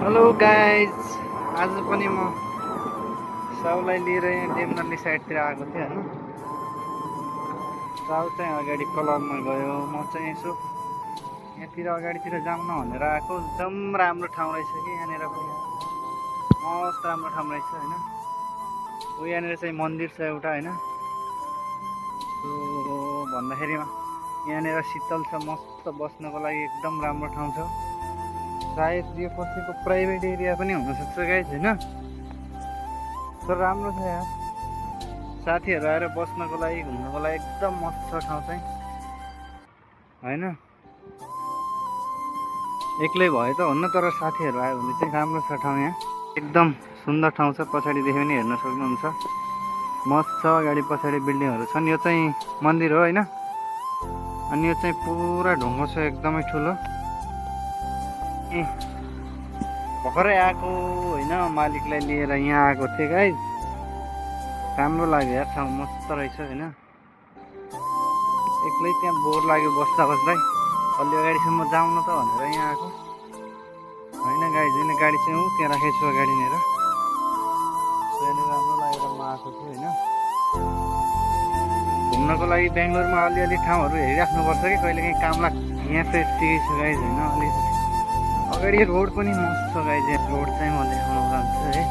Hello guys, आज पनि म साउलाई लिएर यहाँ डेमनली साइडतिर आएको थिएँ होइन। साउ चाहिँ अगाडि क्लबमा गयो, म चाहिँ यसो यहाँतिर अगाडितिर जाउँ न भनेर आएको। एकदम राम्रो ठाउँ रहेछ कि यहाँनिर पनि, मस्त राम्रो ठाउँ रहेछ होइन। यहाँनिर चाहिँ मन्दिर छ एउटा होइन। भन्दाखेरिमा यहाँनिर शीतल छ, मस्त बस्नको लागि एकदम राम्रो ठाउँ छ। सायद यो कसैको प्राइभेट एरिया पनि हुनसक्छ गाइज होइन, तर राम्रो छ यार। साथीहरू आएर बस्नको लागि घुम्नको लागि एकदम मस्त छ ठाउँ चाहिँ होइन। एक्लै भए त हुन्न, तर साथीहरू आयो भने चाहिँ राम्रो छ ठाउँ। यहाँ एकदम सुन्दर ठाउँ छ। पछाडिदेखि पनि हेर्न सक्नुहुन्छ, मस्त छ। अगाडि पछाडि बिल्डिङहरू छन्। यो चाहिँ मन्दिर हो होइन। अनि यो चाहिँ पुरा ढुङ्गो छ, एकदमै ठुलो। भर्खरै आएको होइन, मालिकलाई लिएर यहाँ आएको थिएँ गाइज। राम्रो लाग्यो यार, ठाउँ मस्त रहेछ होइन। एक्लै त्यहाँ बोर लाग्यो बस्दा बस्दै, अलि अगाडिसम्म जाउँ न त भनेर यहाँ आएको होइन गाइज। होइन गाडी चाहिँ ऊ त्यहाँ राखेको छु अगाडिनिर। यहाँनिर राम्रो लागेर म आएको छु होइन। घुम्नको लागि बेङ्गलोरमा अलिअलि ठाउँहरू हेरिराख्नुपर्छ कि कहिलेकाहीँ काम लाग्छ। यहाँ चाहिँ यतिकै छ गाइज होइन। अलिकति अगाडि रोड पनि मस्त छ गाइज। रोड चाहिँ म देखाउन जान्छु है,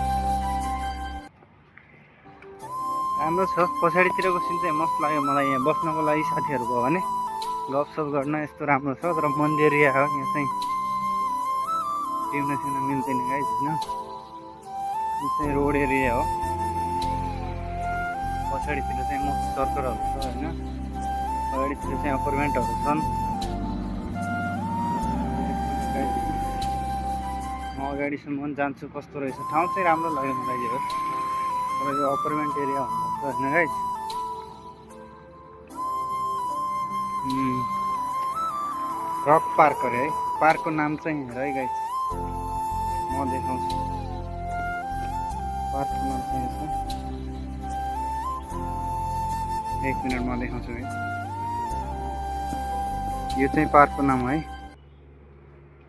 राम्रो छ। पछाडितिरको सिन चाहिँ मस्त लाग्यो मलाई। यहाँ बस्नको लागि साथीहरू भयो भने गफसफ गर्न यस्तो राम्रो छ। तर मन्दिर एरिया हो, यहाँ चाहिँ पिउन सिउन मिल्दैन गाइज होइन। यो चाहिँ रोड एरिया हो। पछाडितिर चाहिँ मस्त सर्कलहरू छ होइन। अगाडितिर चाहिँ अपार्टमेन्टहरू छन्। म अगाडिसम्म जान्छु कस्तो रहेछ ठाउँ चाहिँ। राम्रो लाग्यो मलाई यो, तर यो अपार्टमेन्ट एरिया हुनुपर्छ होइन गाइज। रक पार्क अरे है, पार्कको नाम चाहिँ हेर है गाइज, म देखाउँछु। पार्कको नाम चाहिँ यसो, एक मिनट म देखाउँछु है। यो चाहिँ पार्कको नाम है।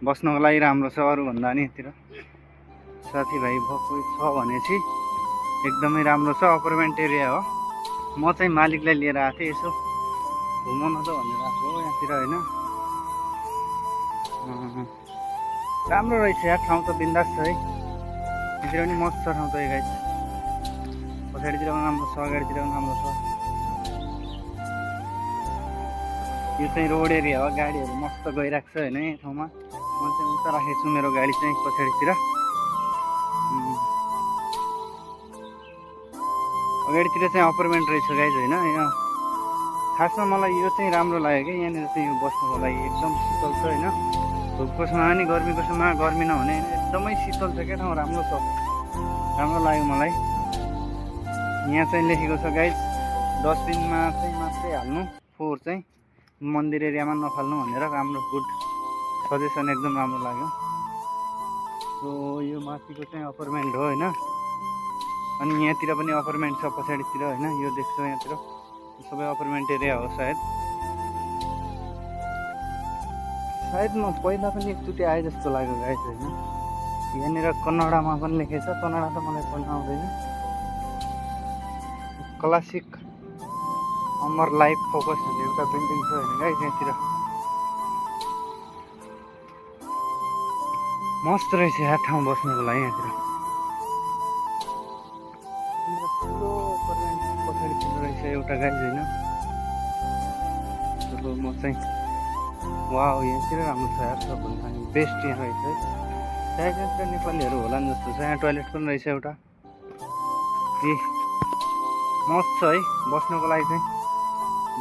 बस्नको लागि राम्रो छ अरूभन्दा नि। यतिर साथीभाइ भएको छ भने चाहिँ एकदमै राम्रो छ। अपार्टमेन्ट एरिया हो। म चाहिँ मालिकलाई लिएर आएको थिएँ, यसो घुमाउन त भनेर आएको हो यहाँतिर होइन। राम्रो रहेछ यार ठाउँ त, बिन्दास छ है। यहाँतिर पनि मस्त छ ठाउँ त गाइज। पछाडितिर पनि राम्रो छ, अगाडितिर पनि राम्रो छ। यो चाहिँ रोड एरिया हो, गाडीहरू मस्त गइरहेको छ होइन यहाँ ठाउँमा। म चाहिँ उता राखेको छु मेरो गाडी चाहिँ पछाडितिर। अगाडितिर चाहिँ अपार्टमेन्ट रहेछ गाइज होइन। यहाँ खासमा मलाई यो चाहिँ राम्रो लाग्यो कि यहाँनिर चाहिँ यो बस्नुको लागि एकदम शीतल छ होइन। धुपको समय नि गर्मीको समय गर्मी नहुने, एकदमै शीतल छ क्या ठाउँ। राम्रो छ, राम्रो लाग्यो मलाई। यहाँ चाहिँ लेखेको छ गाइज, डस्टबिनमा चाहिँ मात्रै हाल्नु, फोहोर चाहिँ मन्दिर एरियामा नफाल्नु भनेर। राम्रो, गुड सजेसन, एकदम राम्रो लाग्यो। सो यो माथिको चाहिँ अपार्टमेन्ट हो होइन। अनि यहाँतिर पनि अपार्टमेन्ट छ पछाडितिर होइन। यो देख्छ यहाँतिर सबै अपार्टमेन्ट एरिया हो सायद। म पहिला पनि एकचोटि आए जस्तो लाग्यो गाइज होइन। यहाँनिर कन्नडामा पनि लेखेको छ, कन्नडा त मलाई पढ्न आउँदैन। क्लासिक अमर लाइफ फोकस भन्ने एउटा बिल्डिङ छ होइन गाइज यहाँतिर। मस्त रहेछ यार ठाउँ बस्नुको लागि यहाँतिर। ठुलो पछाडितिर रहेछ एउटा गाइज होइन। म चाहिँ वाह, यहाँतिर राम्रो छ यार, सबभन्दा बेस्ट यहाँ रहेछ है। सायद यहाँतिर नेपालीहरू होला नि जस्तो छ। यहाँ टोइलेट पनि रहेछ एउटा। ए मस्त छ है बस्नुको लागि चाहिँ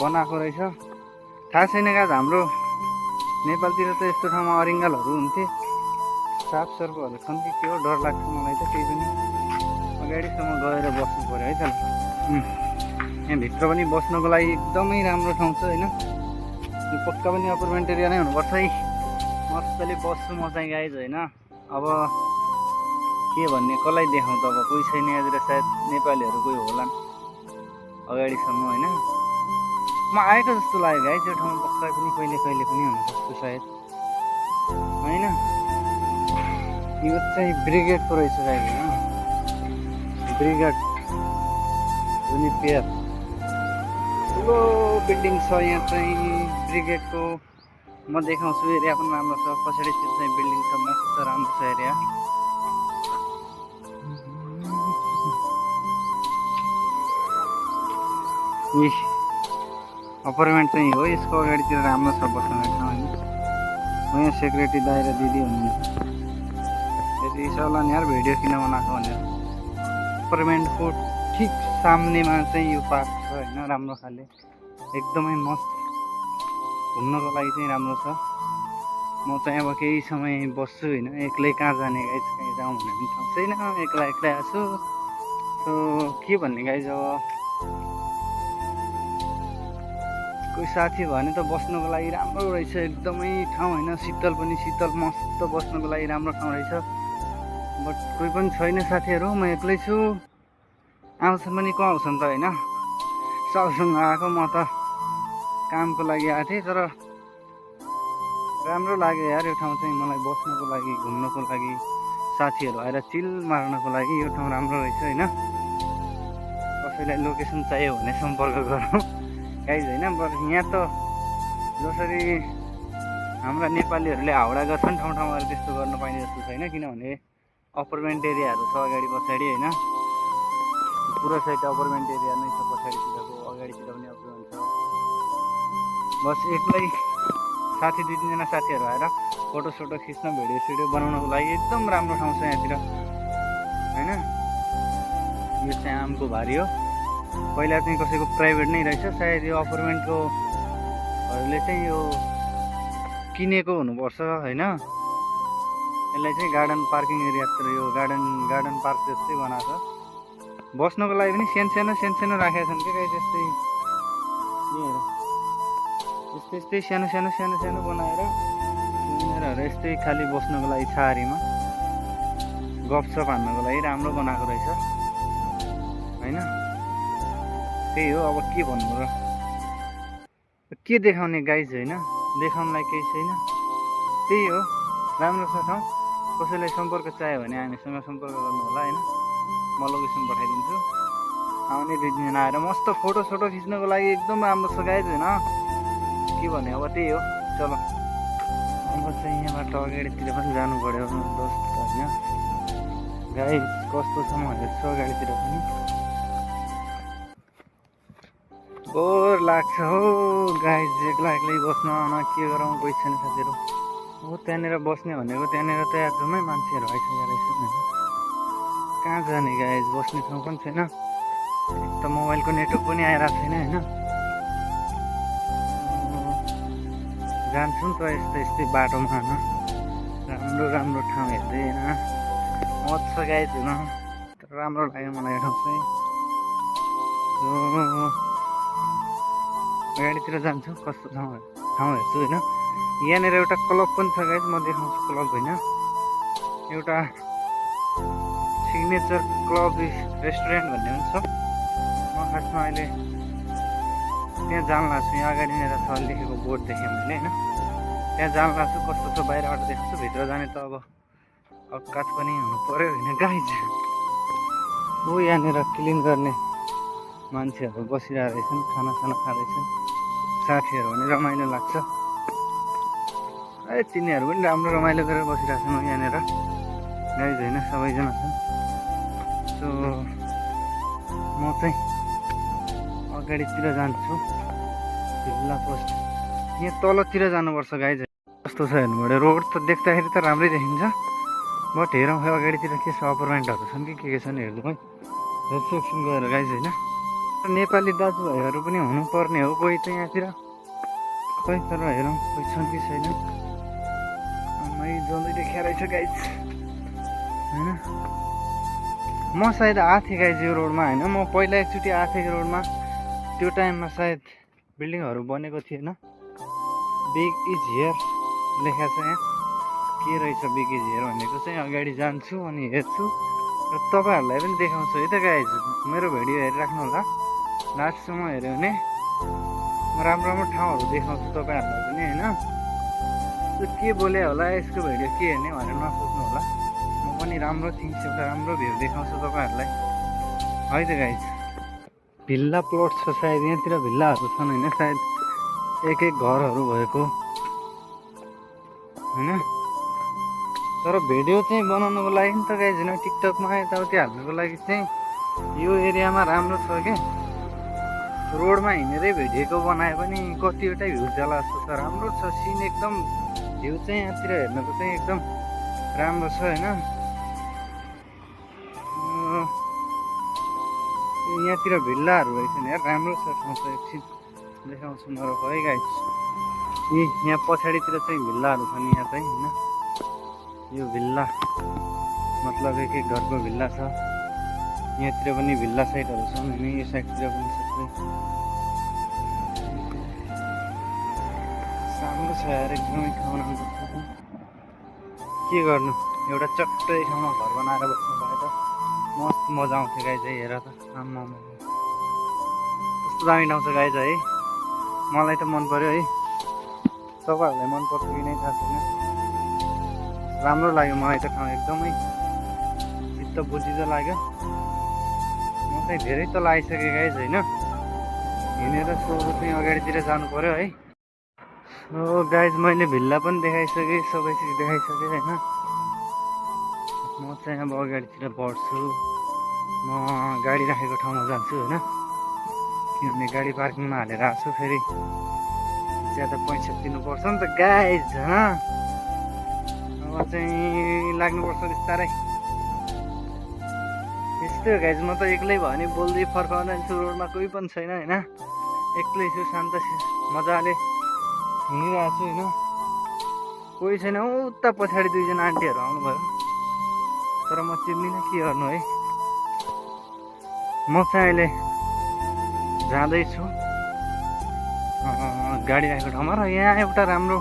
बनाएको रहेछ। थाहा छैन गाइज, हाम्रो नेपालतिर त यस्तो ठाउँमा अरिङ्गलहरू हुन्थे, साफ सर्पहरू छन् कि के हो, डर लाग्छ मलाई त। केही पनि अगाडिसम्म गएर बस्नु पऱ्यो है त। यहाँभित्र पनि बस्नको लागि एकदमै राम्रो ठाउँ छ होइन। यो पक्का पनि अपार्टमेन्ट एरिया नै हुनुपर्छ है। मजाले बस्छु म चाहिँ गाइज होइन। अब के भन्ने, कसलाई देखाउँ त। अब कोही छैन यहाँतिर, सायद नेपालीहरू कोही होला अगाडिसम्म होइन। म आएको जस्तो लाग्यो गाइज यो ठाउँमा, पक्का पनि कहिले कहिले पनि हुनसक्छु सायद होइन। यो चाहिँ ब्रिगेडको रहेछ गाइज होइन, ब्रिगेड जुनिपियर ठुलो बिल्डिङ छ यहाँ चाहिँ ब्रिगेडको। म देखाउँछु, एरिया पनि राम्रो छ, पछाडितिर चाहिँ बिल्डिङ छ, मस्त राम्रो छ एरिया। अपार्टमेन्ट चाहिँ हो, यसको अगाडितिर राम्रो छ बस्ने ठाउँ होइन। यहाँ सेक्युरिटी दाइ र दिदी हुनुहुन्छ, यति सल्लाह यार भिडियो किन बनाएको भनेर। अपार्टमेन्टको ठिक सामनेमा चाहिँ यो पार्क छ होइन, राम्रो खाले एकदमै मस्त, घुम्नको लागि चाहिँ राम्रो छ। म चाहिँ अब केही समय बस्छु होइन, एक्लै कहाँ जाने गाइज, कहीँ जाउँ भन्ने पनि ठाउँ छैन, एक्लै एक्लै आएको छु। सो के भन्ने गाइज, अब कोही साथी भयो भने त बस्नुको लागि राम्रो रहेछ एकदमै ठाउँ होइन, शीतल पनि शीतल, मस्त बस्नुको लागि राम्रो ठाउँ रहेछ। बट कोही पनि छैन साथीहरू, म एक्लै छु। आउँछ पनि को आउँछन् त होइन, सबसँग आएको। म त कामको लागि आएको थिएँ, तर राम्रो लाग्यो यार यो ठाउँ चाहिँ मलाई, बस्नुको लागि, घुम्नको लागि, साथीहरू आएर चिल मार्नको लागि यो ठाउँ राम्रो रहेछ होइन। कसैलाई लोकेसन चाहियो भने सम्पर्क गरौँ गाइज होइन। बरु यहाँ त जसरी हाम्रा नेपालीहरूले हाउडा गर्छन् ठाउँ ठाउँहरू त्यस्तो गर्न पाइने जस्तो छैन, किनभने अपार्टमेन्ट एरियाहरू छ अगाडि पछाडि होइन, पुरा साइड अपार्टमेन्ट एरिया नै छ, पछाडितिरको अगाडितिर पनि अपार्टमेन्ट छ। बस एक्लै साथी दुई तिनजना साथीहरू आएर फोटो सोटो खिच्न, भिडियो सिडियो बनाउनको लागि एकदम राम्रो ठाउँ छ यहाँतिर होइन। यो चाहिँ आमको भारी हो, पहिला चाहिँ कसैको प्राइभेट नै रहेछ, सायद यो अपार्टमेन्टकोहरूले चाहिँ यो किनेको हुनुपर्छ होइन। यसलाई चाहिँ गार्डन पार्किङ एरियातिर, यो गार्डन पार्क जस्तै बनाएको छ, बस्नको लागि पनि सानो सानो राखेका छन् कि गाई, त्यस्तै यस्तै सानो बनाएर उनीहरू यस्तै खालि बस्नको लागि छाहारीमा गफसप हान्नको लागि राम्रो बनाएको रहेछ होइन। त्यही हो, अब के भन्नु र, के देखाउने गाइज होइन, देखाउनलाई केही छैन, त्यही हो, राम्रो छ ठाउँ। कसैलाई सम्पर्क चाहियो भने हामीसँग सम्पर्क गर्नु होला होइन, म लोकेसन पठाइदिन्छु। आउने दुई तिनजना आएर मस्त फोटो सोटो खिच्नको लागि एकदम राम्रो छ गाइज होइन, के भने अब त्यही हो। चलो अब चाहिँ यहाँबाट अगाडितिर पनि जानु पऱ्यो दोस्त होइन। गाइज कस्तो छ म हेर्छु अगाडितिर पनि, बोर लाग्छ हो गाइज, एक्लै बस्न न, के गरौँ, कोही छैन साथीहरू। हो त्यहाँनिर बस्ने भनेको, त्यहाँनिर त एकदमै मान्छेहरू आइसकेको रहेछ होइन, कहाँ जाने गाइज, बस्ने ठाउँ पनि छैन, त मोबाइलको नेटवर्क पनि आइरहेको छैन होइन। जान्छु नि त यस्तै बाटोमा होइन, राम्रो ठाउँ हेर्दै होइन, मजा गाइज होइन, राम्रो लाग्यो मलाई यो ठाउँ चाहिँ। अगाडितिर जान्छु, कस्तो ठाउँ हेर्छु होइन। यहाँनिर एउटा क्लब पनि छ गाइज, म देखाउँछु क्लब होइन, एउटा सिग्नेचर क्लब रेस्टुरेन्ट भन्ने पनि छ। म खासमा अहिले त्यहाँ जान लाग्छु, यहाँ अगाडिनिर छ लेखेको बोर्ड देखेँ मैले होइन, त्यहाँ जान लाग्छु, कस्तो छ बाहिरबाट देख्छु, भित्र जाने त अब अक्कात पनि हुनु पऱ्यो होइन गाइज। हो यहाँनिर क्लिन गर्ने मान्छेहरू बसिरहेको रहेछन्, खानासाना खाँदैछन्, साथीहरू पनि रमाइलो लाग्छ। तिनीहरू पनि राम्रो रमाइलो गरेर बसिरहेको छन् यहाँनिर गाइज होइन, सबैजना छन्। सो म चाहिँ अगाडितिर जान्छु, जिल्ला पोस्ट यहाँ तलतिर जानुपर्छ गाइज। कस्तो छ हेर्नुभयो, रोड त देख्दाखेरि त राम्रै देखिन्छ, बट हेरौँ अगाडितिर के छ, अपार्टमेन्टहरू छन् कि के छन् हेर्नु है, हेर्छु एकछिन गएर गाइज होइन। नेपाली दाजुभाइहरू पनि हुनुपर्ने हो कोही त यहाँतिर, खै तर हेरौँ कोही छन् कि छैन। जल्दी देखिया रहेछ गाइज होइन। म सायद आएको थिएँ गाइज यो रोडमा होइन, म पहिला एकचोटि आएको थिएँ यो रोडमा, त्यो टाइममा सायद बिल्डिङहरू बनेको थिएन। बिग इज हियर लेखा छ यहाँ, के रहेछ बिग इज हियर भनेको चाहिँ। अगाडि जान्छु अनि हेर्छु र तपाईँहरूलाई पनि देखाउँछु है त गाइज, मेरो भिडियो हेरिराख्नु होला, लास्टसम्म हेऱ्यो भने म राम्रो ठाउँहरू देखाउँछु तपाईँहरूलाई पनि होइन। के बोले होला यसको भिडियो के हेर्ने भनेर नसोच्नु होला, पनि राम्रो थिङ्स एउटा राम्रो भ्यू देखाउँछु तपाईँहरूलाई है त गाइज। भिल्ला प्लट छ सायद यहाँतिर भिल्लाहरू छन् होइन, सायद एक एक घरहरू भएको होइन। तर भिडियो चाहिँ बनाउनुको लागि नि त गाइज होइन, टिकटकमा यताउति हाल्नुको लागि चाहिँ यो एरियामा राम्रो छ क्या। रोडमा हिँडेरै भिडियोको बनाए पनि कतिवटा भ्यू जाला जस्तो छ, राम्रो छ सिन एकदम। भ्यू चाहिँ यहाँतिर हेर्नुको चाहिँ एकदम राम्रो छ होइन। यहाँतिर भिल्लाहरू रहेछ नि यार, राम्रो छ ठाउँ चाहिँ। एकछिन देखाउँछु म है गाइस। यहाँ पछाडितिर चाहिँ भिल्लाहरू छन् यहाँ चाहिँ होइन। यो भिल्ला मतलब एक एक घरको भिल्ला छ। यहाँतिर पनि भिल्ला साइडहरू छन् होइन, यो साइडतिर पनि सबै राम्रो छ यार, एकदमै ठाउँ राम्रो छ। के गर्नु, एउटा चट्टै ठाउँमा घर बनाएर बस्नु भए त मस्त मजा आउँथ्यो गाइज है। हेर त आम्मा कस्तो दामी ठाउँ छ गाइज है। मलाई त मन पर्यो है, तपाईँहरूलाई मन पर्छ कि नै थाहा छैन। राम्रो लाग्यो मलाई त ठाउँ, एकदमै चित्त बुझिँदो लाग्यो। म चाहिँ धेरै त लगाइसकेँ गाइज होइन, हिँडेर सोह्रो चाहिँ अगाडितिर जानु पर्यो है। सो गाइज मैले भिल्ला पनि देखाइसकेँ, सबै चिज देखाइसकेँ होइन। म चाहिँ अब अगाडितिर बढ्छु, म गाडी राखेको ठाउँमा जान्छु होइन। किनभने गाडी पार्किङमा हालेर आएको छु, फेरि ज्यादा पैसा तिर्नुपर्छ नि त गाइज होइन। अब चाहिँ लाग्नुपर्छ बिस्तारै। यस्तै हो गाइज, म त एक्लै भयो भने बोल्दै फर्काउन जान्छु, रोडमा कोही पनि छैन होइन। एक्लै छु, शान्त मजाले हिँडिरहेको छु होइन। कोही छैन, उता पछाडि दुईजना आन्टीहरू आउनुभयो, तर म चिन्दिनँ, के गर्नु है। म चाहिँ अहिले जाँदैछु गाडी राखेको ठाउँमा, र यहाँ एउटा राम्रो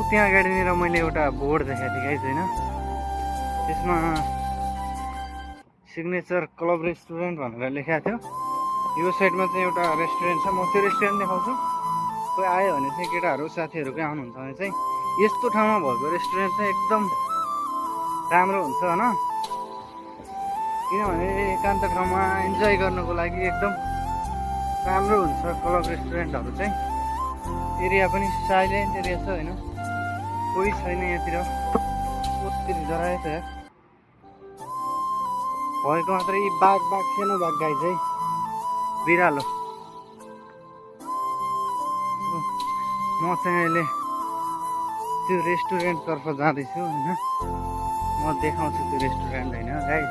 त्यहाँ अगाडिनिर मैले एउटा बोर्ड देखाएको थिएँ गाइज होइन। त्यसमा सिग्नेचर क्लब रेस्टुरेन्ट भनेर लेखाएको थियो। यो साइडमा चाहिँ एउटा रेस्टुरेन्ट छ, म त्यो रेस्टुरेन्ट देखाउँछु। कोही आयो भने चाहिँ केटाहरू साथीहरूकै आउनुहुन्छ भने चाहिँ यस्तो ठाउँमा भएको रेस्टुरेन्ट चाहिँ एकदम राम्रो हुन्छ होइन। किनभने एकान्त ठाउँमा इन्जोय गर्नुको लागि एकदम राम्रो हुन्छ क्लब रेस्टुरेन्टहरू चाहिँ। एरिया पनि साइलेन्ट एरिया छ होइन, कोही छैन यहाँतिर। कति डरायो त यार, भएको मात्र यी बाघ सानो बाघ गाई चाहिँ बिरालो। म चाहिँ अहिले त्यो रेस्टुरेन्टतर्फ जाँदैछु होइन। म देखाउँछु त्यो रेस्टुरेन्ट होइन गाइज।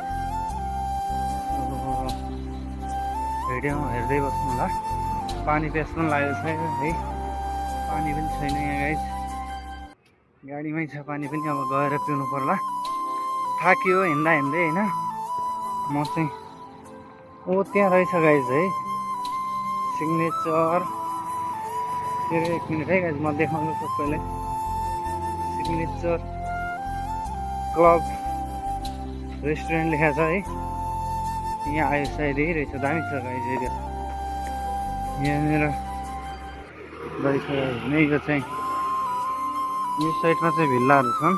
भिडियो हेर्दै बस्नु होला। पानी प्यास पनि लागेको छ है, पानी पनि छैन यहाँ गाइज। गाडीमै छ पानी पनि, अब गएर पिउनु पर्ला। थाक्यो हिँड्दा हिँड्दै होइन। म चाहिँ त्यहाँ रहेछ गाइज है सिग्नेचर। एक मिनट है गाइज, म देखाउँछु सबैलाई। सिग्नेचर क्लब रेस्टुरेन्ट लेखा छ है। यहाँ आयो सायद यही रहेछ, दामी छ गाइज एरिया। यहाँनिर रहेछ नै, यो चाहिँ यो साइडमा चाहिँ भिल्लाहरू छन्,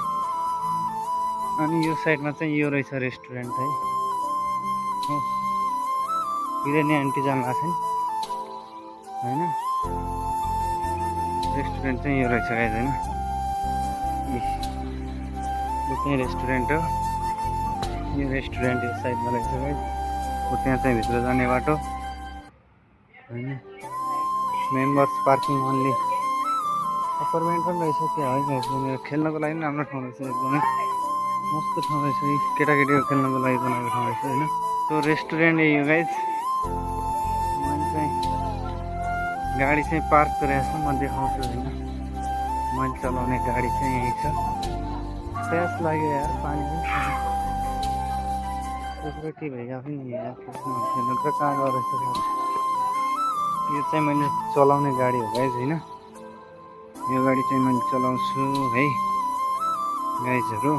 अनि यो साइडमा चाहिँ यो रहेछ रेस्टुरेन्ट है। हो बिरयानी आन्टी जानु भएको छ नि होइन। रेस्टुरेन्ट चाहिँ यो रहेछ गाइज होइन। यो चाहिँ रेस्टुरेन्ट हो, यो रेस्टुरेन्ट यो साइडमा रहेछ गाइज। त्यहाँ चाहिँ भित्र जाने बाटो होइन। Members parking only. अपार्टमेन्ट पनि रहेछ त्यहाँ है गाइज। खेल्नको लागि पनि राम्रो ठाउँ रहेछ, एकदमै मस्त ठाउँ रहेछ। केटाकेटीको खेल्नको लागि बनाएको ठाउँ रहेछ होइन। त्यो रेस्टुरेन्ट यो गाइज। मैले चाहिँ गाडी चाहिँ पार्क गरेको छु, म देखाउँछु होइन। मैले चलाउने गाडी चाहिँ यहीँ छ। प्यास लाग्यो यार, पानी पनि छैन। त्यसको के भइगयो पनि यार, त्यसमा त कहाँ गएर रहेछ। यो चाहिँ मैले चलाउने गाडी हो गाइज होइन। यो गाडी चाहिँ मैले चलाउँछु है गाइजहरू।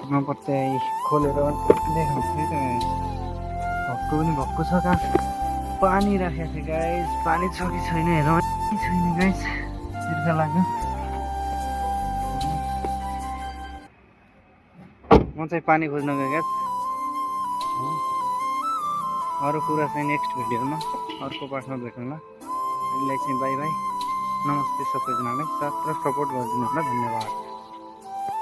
म पत्याइ खोलेर देखाउँछु है त गाइज। भक्कु पनि भक्कु छ। कहाँ पानी राखेको थिएँ गाइज, पानी छ कि छैन हेरौँ। छैन गाइज, तिर्खा लाग्यो। म चाहिँ पानी खोज्न गएँ क्या। अरू कुरा चाहिँ नेक्स्ट भिडियोमा अर्को पार्टमा भेटौँला। अहिलेलाई चाहिँ बाई बाई, नमस्ते सबैजनालाई, साथ र सपोर्ट गरिदिनु होला, धन्यवाद।